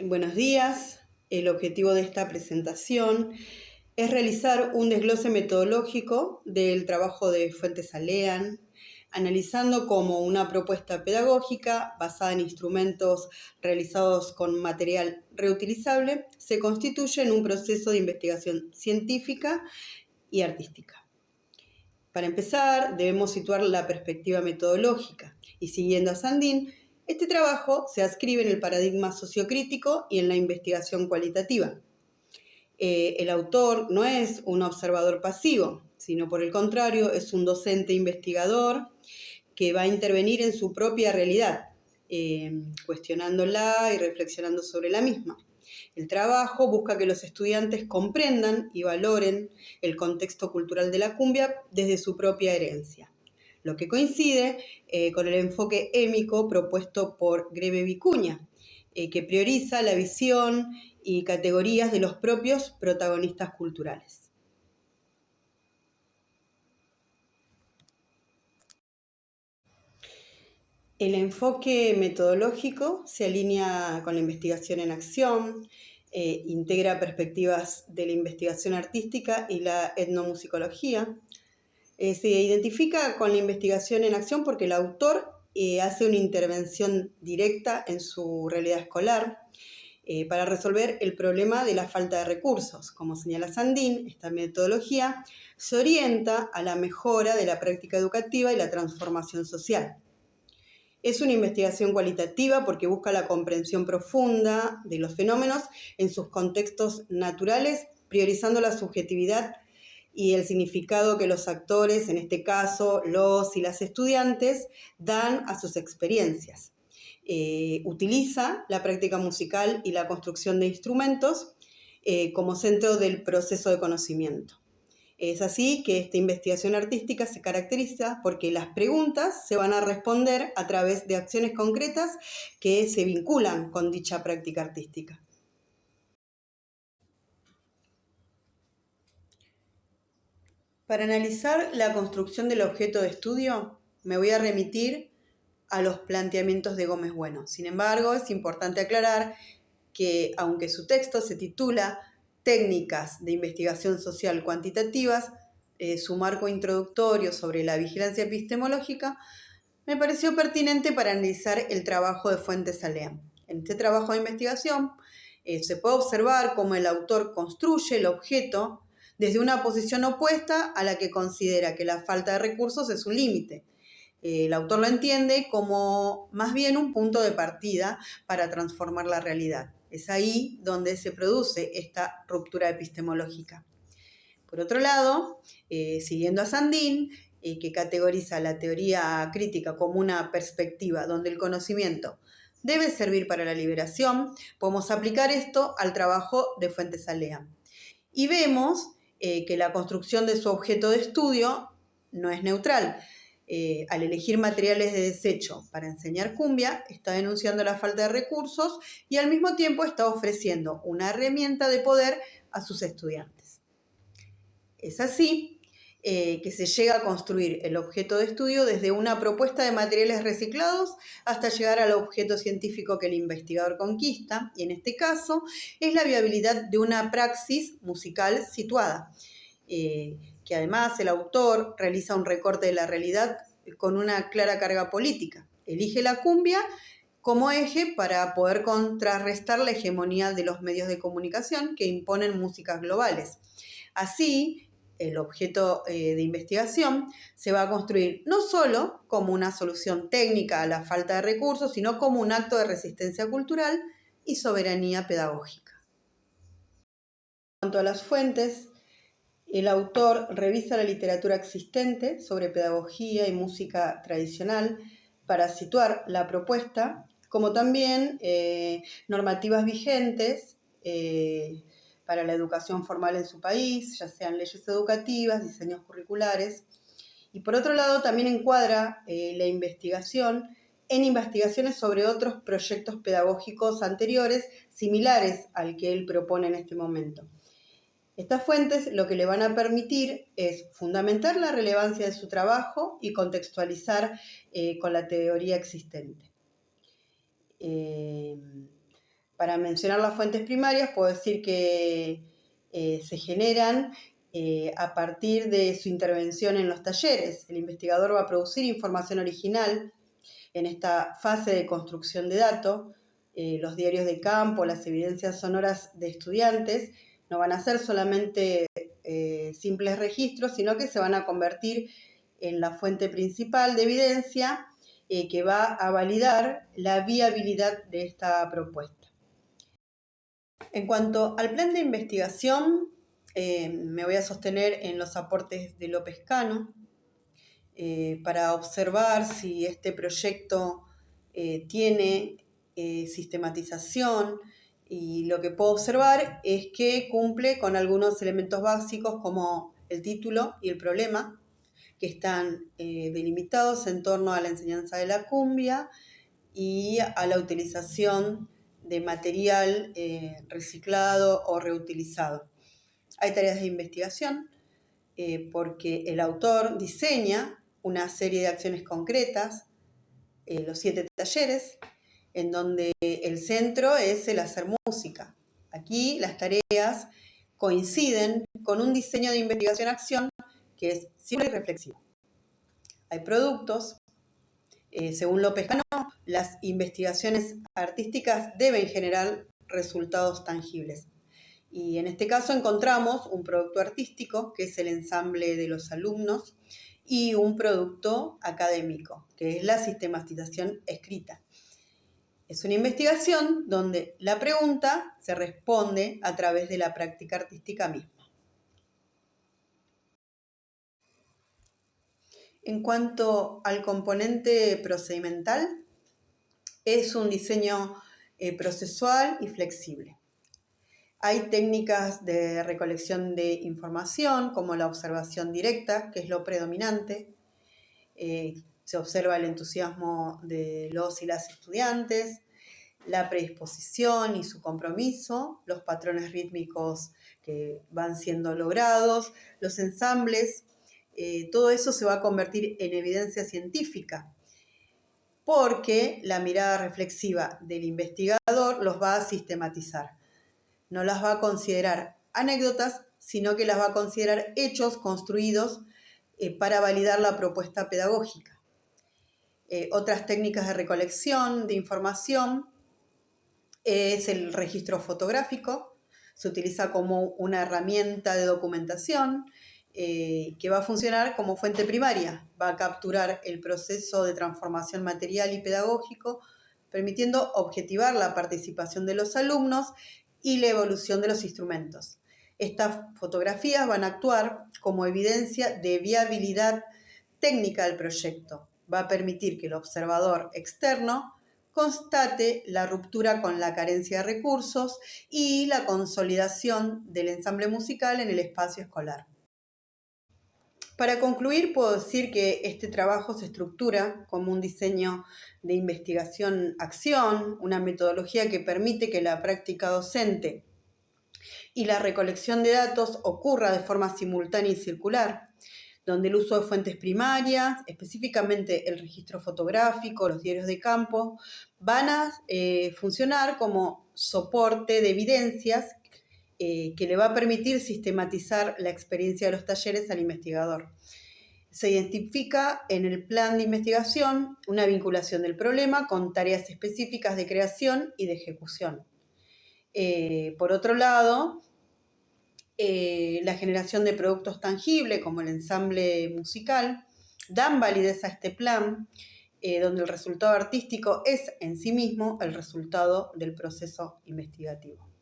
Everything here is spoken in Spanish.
Buenos días. El objetivo de esta presentación es realizar un desglose metodológico del trabajo de Fuentes Alean, analizando cómo una propuesta pedagógica basada en instrumentos realizados con material reutilizable se constituye en un proceso de investigación científica y artística. Para empezar, debemos situar la perspectiva metodológica y, siguiendo a Sandin, este trabajo se adscribe en el paradigma sociocrítico y en la investigación cualitativa. El autor no es un observador pasivo, sino por el contrario, es un docente investigador que va a intervenir en su propia realidad, cuestionándola y reflexionando sobre la misma. El trabajo busca que los estudiantes comprendan y valoren el contexto cultural de la cumbia desde su propia herencia, lo que coincide con el enfoque émico propuesto por Greve Vicuña, que prioriza la visión y categorías de los propios protagonistas culturales. El enfoque metodológico se alinea con la investigación en acción, integra perspectivas de la investigación artística y la etnomusicología. Se identifica con la investigación en acción porque el autor hace una intervención directa en su realidad escolar para resolver el problema de la falta de recursos. Como señala Sandin, esta metodología se orienta a la mejora de la práctica educativa y la transformación social. Es una investigación cualitativa porque busca la comprensión profunda de los fenómenos en sus contextos naturales, priorizando la subjetividad y el significado que los actores, en este caso los y las estudiantes, dan a sus experiencias. Utiliza la práctica musical y la construcción de instrumentos como centro del proceso de conocimiento. Es así que esta investigación artística se caracteriza porque las preguntas se van a responder a través de acciones concretas que se vinculan con dicha práctica artística. Para analizar la construcción del objeto de estudio, me voy a remitir a los planteamientos de Gómez Bueno. Sin embargo, es importante aclarar que, aunque su texto se titula Técnicas de investigación social cuantitativas, su marco introductorio sobre la vigilancia epistemológica, me pareció pertinente para analizar el trabajo de Fuentes Alean. En este trabajo de investigación se puede observar cómo el autor construye el objeto desde una posición opuesta a la que considera que la falta de recursos es un límite. El autor lo entiende como más bien un punto de partida para transformar la realidad. Es ahí donde se produce esta ruptura epistemológica. Por otro lado, siguiendo a Sandin, que categoriza la teoría crítica como una perspectiva donde el conocimiento debe servir para la liberación, podemos aplicar esto al trabajo de Fuentes Alean. Y vemos que la construcción de su objeto de estudio no es neutral. Al elegir materiales de desecho para enseñar cumbia, está denunciando la falta de recursos y al mismo tiempo está ofreciendo una herramienta de poder a sus estudiantes. Es así que se llega a construir el objeto de estudio desde una propuesta de materiales reciclados hasta llegar al objeto científico que el investigador conquista, y en este caso es la viabilidad de una praxis musical situada, que además el autor realiza un recorte de la realidad con una clara carga política. Elige la cumbia como eje para poder contrarrestar la hegemonía de los medios de comunicación que imponen músicas globales. Así, el objeto de investigación se va a construir no solo como una solución técnica a la falta de recursos, sino como un acto de resistencia cultural y soberanía pedagógica. En cuanto a las fuentes, el autor revisa la literatura existente sobre pedagogía y música tradicional para situar la propuesta, como también normativas vigentes para la educación formal en su país, ya sean leyes educativas, diseños curriculares. Y por otro lado, también encuadra la investigación en investigaciones sobre otros proyectos pedagógicos anteriores similares al que él propone en este momento. Estas fuentes lo que le van a permitir es fundamentar la relevancia de su trabajo y contextualizar con la teoría existente. Para mencionar las fuentes primarias, puedo decir que se generan a partir de su intervención en los talleres. El investigador va a producir información original en esta fase de construcción de datos. Los diarios de campo, las evidencias sonoras de estudiantes, no van a ser solamente simples registros, sino que se van a convertir en la fuente principal de evidencia que va a validar la viabilidad de esta propuesta. En cuanto al plan de investigación, me voy a sostener en los aportes de López Cano para observar si este proyecto tiene sistematización, y lo que puedo observar es que cumple con algunos elementos básicos como el título y el problema, que están delimitados en torno a la enseñanza de la cumbia y a la utilización de material reciclado o reutilizado. Hay tareas de investigación porque el autor diseña una serie de acciones concretas, los 7 talleres, en donde el centro es el hacer música. Aquí las tareas coinciden con un diseño de investigación-acción que es simple y reflexivo. Hay productos. Según López Cano, las investigaciones artísticas deben generar resultados tangibles. Y en este caso encontramos un producto artístico, que es el ensamble de los alumnos, y un producto académico, que es la sistematización escrita. Es una investigación donde la pregunta se responde a través de la práctica artística misma. En cuanto al componente procedimental, es un diseño procesual y flexible. Hay técnicas de recolección de información, como la observación directa, que es lo predominante. Se observa el entusiasmo de los y las estudiantes, la predisposición y su compromiso, los patrones rítmicos que van siendo logrados, los ensambles. Todo eso se va a convertir en evidencia científica, porque la mirada reflexiva del investigador los va a sistematizar. No las va a considerar anécdotas, sino que las va a considerar hechos construidos para validar la propuesta pedagógica. Otras técnicas de recolección de información es el registro fotográfico. Se utiliza como una herramienta de documentación que va a funcionar como fuente primaria. Va a capturar el proceso de transformación material y pedagógico, permitiendo objetivar la participación de los alumnos y la evolución de los instrumentos. Estas fotografías van a actuar como evidencia de viabilidad técnica del proyecto. Va a permitir que el observador externo constate la ruptura con la carencia de recursos y la consolidación del ensamble musical en el espacio escolar. Para concluir, puedo decir que este trabajo se estructura como un diseño de investigación-acción, una metodología que permite que la práctica docente y la recolección de datos ocurra de forma simultánea y circular, donde el uso de fuentes primarias, específicamente el registro fotográfico, los diarios de campo, van a funcionar como soporte de evidencias que le va a permitir sistematizar la experiencia de los talleres al investigador. Se identifica en el plan de investigación una vinculación del problema con tareas específicas de creación y de ejecución. Por otro lado, la generación de productos tangibles, como el ensamble musical, dan validez a este plan, donde el resultado artístico es en sí mismo el resultado del proceso investigativo.